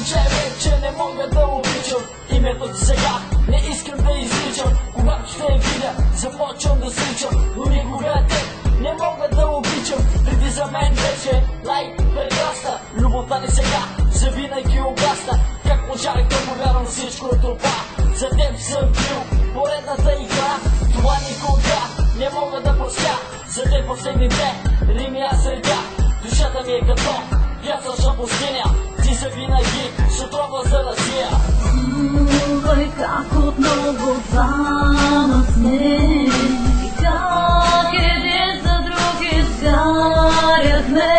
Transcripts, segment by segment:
че вече не мога да обичам името ти сега, не искам да изличам. Когато ще видя, започвам да свичам, но никога те не мога да обичам. Преди за мен вече прекрасна любовта ни сега завинаги угасна. Как можах да повярвам всичко това? За теб съм бил поредната игра, това никога не мога да простя. За теб последните рими аз редя, душата ми е като пясъчна пустиня, ти завинаги с отрова заразия. Чувай как отново двама сме и как един за друг изгаряхме.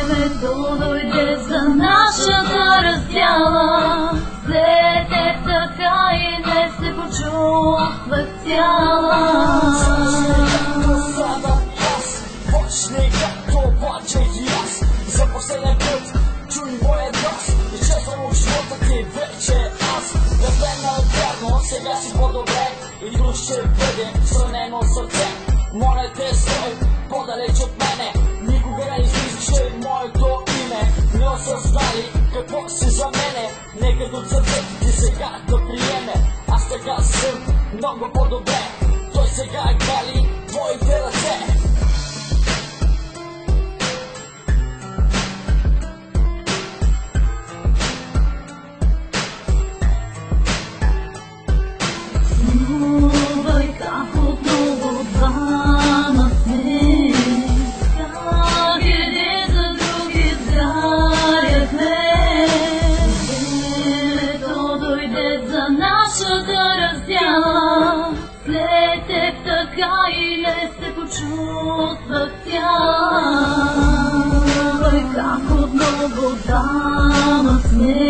Времето дойде за нашата раздяла, след теб така и не се почувствах цяла. Почни както плачех и аз, за последния път чуй моя глас. Изчезвам от живота ти вече аз. Разгледна вярно, сега си по-добре и друг ще бъде сранено сърце. Моля те, стой по-далеч от мене, никога не излизаше моето име. Не осъзнали какво си за мене, нека до сърцето ти сега да приеме. Аз сега съм много по-добре, той сега гали твоите ръце. Чувай как отново двама сме, как един за друг изгаряхме. Времето дойде за нашата раздяла, след теб така и не се почувствах цяла. Чувай как отново двама сме,